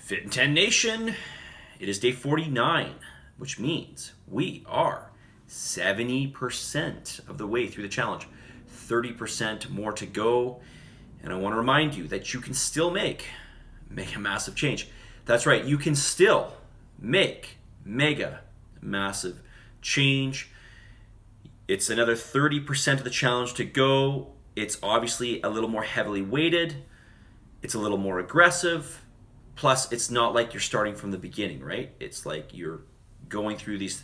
Fit in 10 Nation, it is day 49, which means we are 70% of the way through the challenge. 30% more to go. And I want to remind you that you can still make a massive change. That's right, you can still make mega massive change. It's another 30% of the challenge to go. It's obviously a little more heavily weighted. It's a little more aggressive. Plus, it's not like you're starting from the beginning, right? It's like you're going through these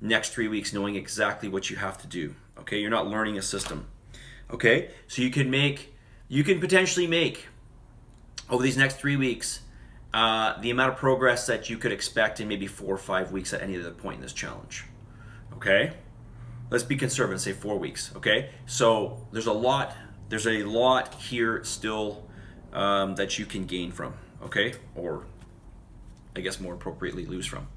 next 3 weeks knowing exactly what you have to do, okay? You're not learning a system, okay? So you can potentially make, over these next 3 weeks, the amount of progress that you could expect in maybe 4 or 5 weeks at any other point in this challenge, okay? Let's be conservative and say 4 weeks, okay? So there's a lot here still that you can gain from, okay? Or I guess more appropriately lose from.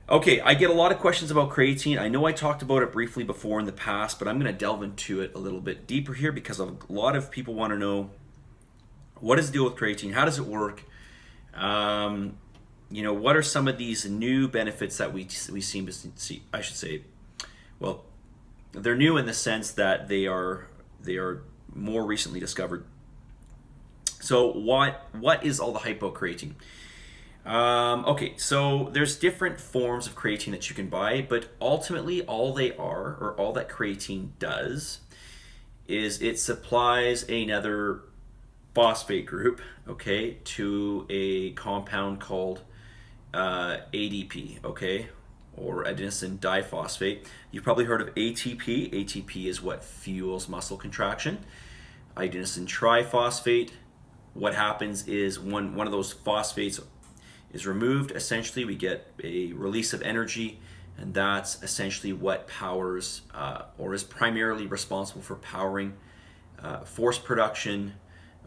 Okay, I get a lot of questions about creatine. I know I talked about it briefly before in the past, but I'm going to delve into it a little bit deeper here because a lot of people want to know, what is the deal with creatine? How does it work? What are some of these new benefits that we seem to see? I should say, well, they're new in the sense that they are more recently discovered. So what is all the hype about creatine? Okay, so there's different forms of creatine that you can buy, but ultimately all that creatine does is it supplies another phosphate group, okay, to a compound called ADP, okay, or adenosine diphosphate. You've probably heard of ATP. ATP is what fuels muscle contraction. Adenosine triphosphate, what happens is when one of those phosphates is removed, essentially we get a release of energy, and that's essentially what powers or is primarily responsible for powering force production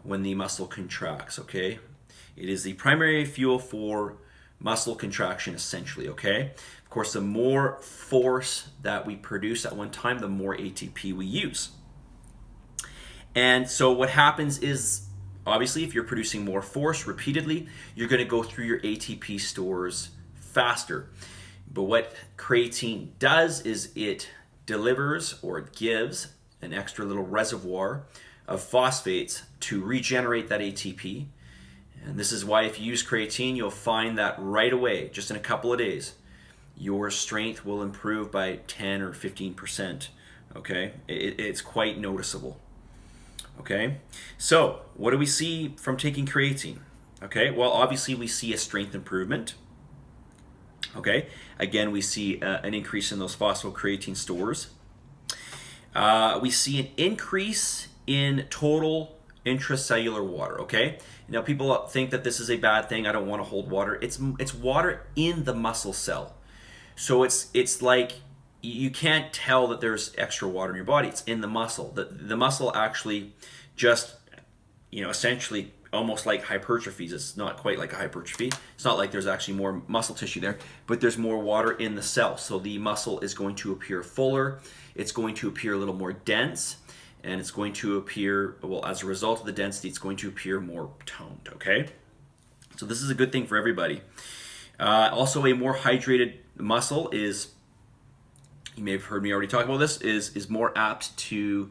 when the muscle contracts, okay? It is the primary fuel for muscle contraction, essentially, okay? Of course, the more force that we produce at one time, the more ATP we use. And so what happens is, obviously, if you're producing more force repeatedly, you're going to go through your ATP stores faster. But what creatine does is it delivers, or it gives, an extra little reservoir of phosphates to regenerate that ATP. And this is why if you use creatine, you'll find that right away, just in a couple of days, your strength will improve by 10 or 15%. Okay? It's quite noticeable. Okay, so what do we see from taking creatine? Okay, well, obviously we see a strength improvement. Okay, again, we see an increase in those phosphocreatine stores. We see an increase in total intracellular water. Okay, now people think that this is a bad thing. I don't want to hold water. It's water in the muscle cell, so it's like you can't tell that there's extra water in your body. It's in the muscle. The muscle actually just, essentially almost like hypertrophies. It's not quite like a hypertrophy. It's not like there's actually more muscle tissue there, but there's more water in the cell. So the muscle is going to appear fuller. It's going to appear a little more dense, and it's going to appear, well, as a result of the density, it's going to appear more toned, okay? So this is a good thing for everybody. Also, a more hydrated muscle is, you may have heard me already talk about this, is more apt to,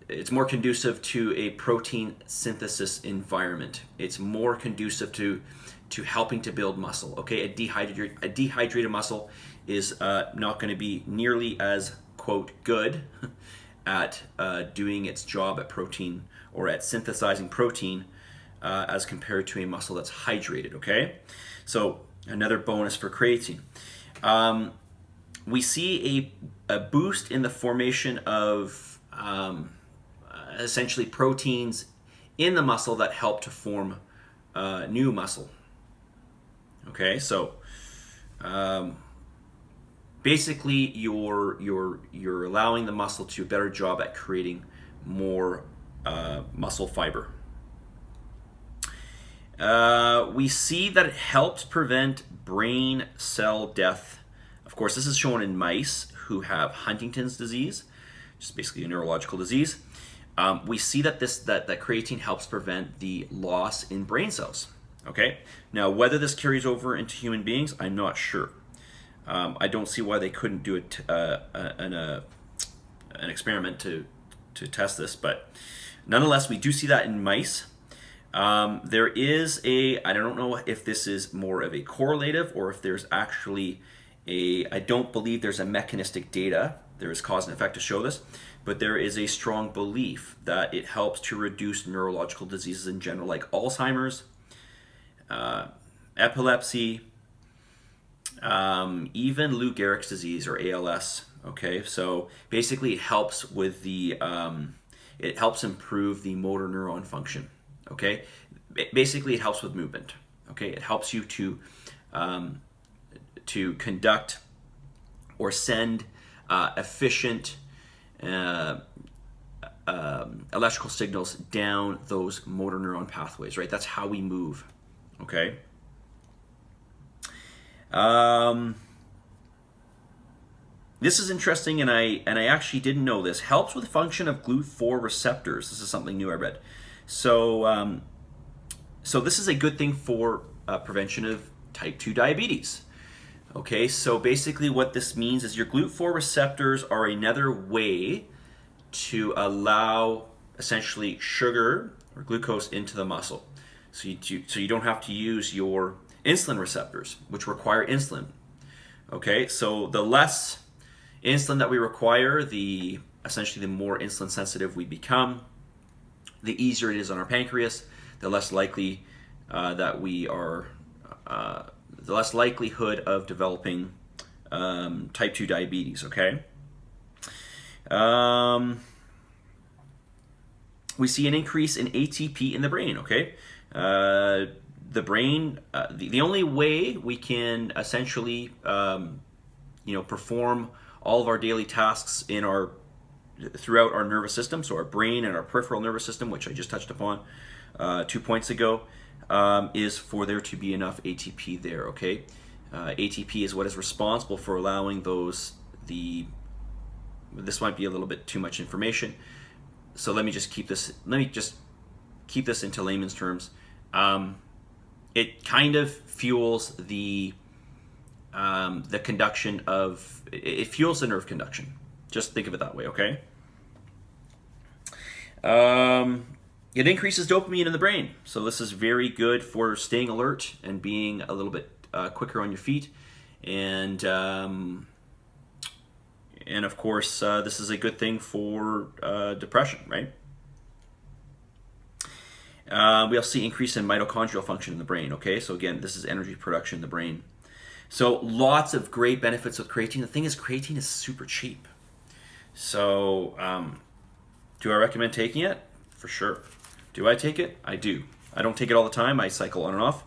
it's more conducive to a protein synthesis environment. It's more conducive to helping to build muscle. Okay, a dehydrated muscle is not going to be nearly as, quote, good at doing its job at protein or at synthesizing protein as compared to a muscle that's hydrated. Okay, so another bonus for creatine. We see a boost in the formation of essentially proteins in the muscle that help to form new muscle. Okay, so basically you're allowing the muscle to do a better job at creating more muscle fiber. We see that it helps prevent brain cell death. Of course, this is shown in mice who have Huntington's disease, which is basically a neurological disease. we see that that creatine helps prevent the loss in brain cells. Okay, now whether this carries over into human beings, I'm not sure. I don't see why they couldn't do an experiment to test this, but nonetheless, we do see that in mice. There is I don't know if this is more of a correlative or if there's actually I don't believe there's a mechanistic data. There is cause and effect to show this, but there is a strong belief that it helps to reduce neurological diseases in general, like Alzheimer's, epilepsy, even Lou Gehrig's disease or ALS. Okay, so basically it helps with it helps improve the motor neuron function. Okay, basically it helps with movement. Okay, it helps you to conduct or send efficient electrical signals down those motor neuron pathways, right? That's how we move. Okay. This is interesting, and I actually didn't know this. Helps with function of GLUT4 receptors. This is something new I read. So so this is a good thing for prevention of type 2 diabetes. Okay, so basically what this means is your GLUT4 receptors are another way to allow essentially sugar or glucose into the muscle. So you don't have to use your insulin receptors, which require insulin. Okay, so the less insulin that we require, essentially the more insulin sensitive we become, the easier it is on our pancreas, the less likely that we are, the less likelihood of developing type 2 diabetes, okay? We see an increase in ATP in the brain, okay? The brain, the only way we can essentially, perform all of our daily tasks throughout our nervous system, so our brain and our peripheral nervous system, which I just touched upon 2 points ago, is for there to be enough ATP there, okay? ATP is what is responsible for allowing this might be a little bit too much information, so let me just keep this into layman's terms. It kind of fuels the conduction of, it fuels the nerve conduction. Just think of it that way, okay? It increases dopamine in the brain. So this is very good for staying alert and being a little bit quicker on your feet. And of course, this is a good thing for depression, right? We also see increase in mitochondrial function in the brain, okay? So again, this is energy production in the brain. So lots of great benefits with creatine. The thing is, creatine is super cheap. So do I recommend taking it? For sure. Do I take it? I do. I don't take it all the time. I cycle on and off.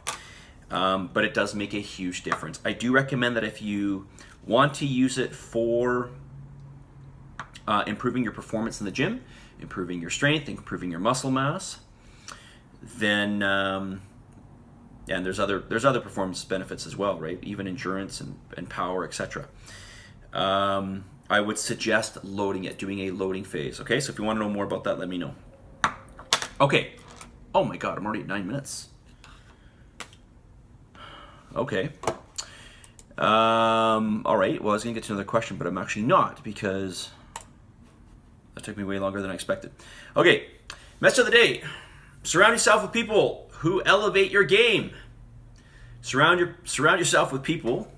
But it does make a huge difference. I do recommend that if you want to use it for improving your performance in the gym, improving your strength, improving your muscle mass, then and there's other performance benefits as well, right? Even endurance and power, etc. I would suggest loading it, doing a loading phase. Okay, so if you want to know more about that, let me know. Okay. Oh my God, I'm already at 9 minutes. Okay. All right. Well, I was gonna get to another question, but I'm actually not, because that took me way longer than I expected. Okay. Message of the day. Surround yourself with people who elevate your game. Surround yourself with people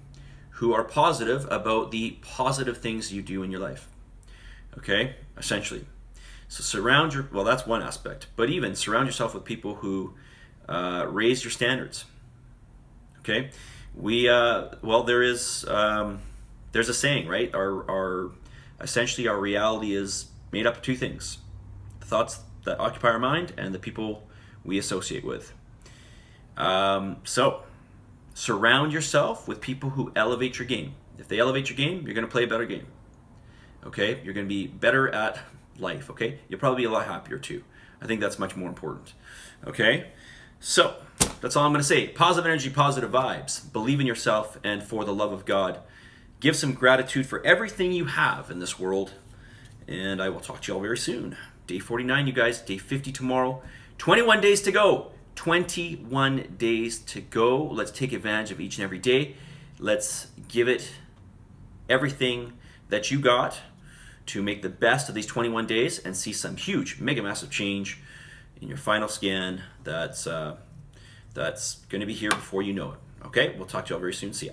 who are positive about the positive things you do in your life. Okay, essentially. So well, that's one aspect, but even surround yourself with people who raise your standards. Okay, there's a saying, right? Essentially our reality is made up of two things: the thoughts that occupy our mind and the people we associate with. So surround yourself with people who elevate your game. If they elevate your game, you're going to play a better game. Okay, you're going to be better at life. Okay, you'll probably be a lot happier too. I think that's much more important. Okay, so that's all I'm going to say. Positive energy, positive vibes. Believe in yourself, and for the love of God, give some gratitude for everything you have in this world. And I will talk to you all very soon. day 49, you guys. Day 50 tomorrow. 21 days to go. 21 days to go. Let's take advantage of each and every day. Let's give it everything that you got to make the best of these 21 days and see some huge, mega massive change in your final scan that's going to be here before you know it. Okay, we'll talk to you all very soon. See ya.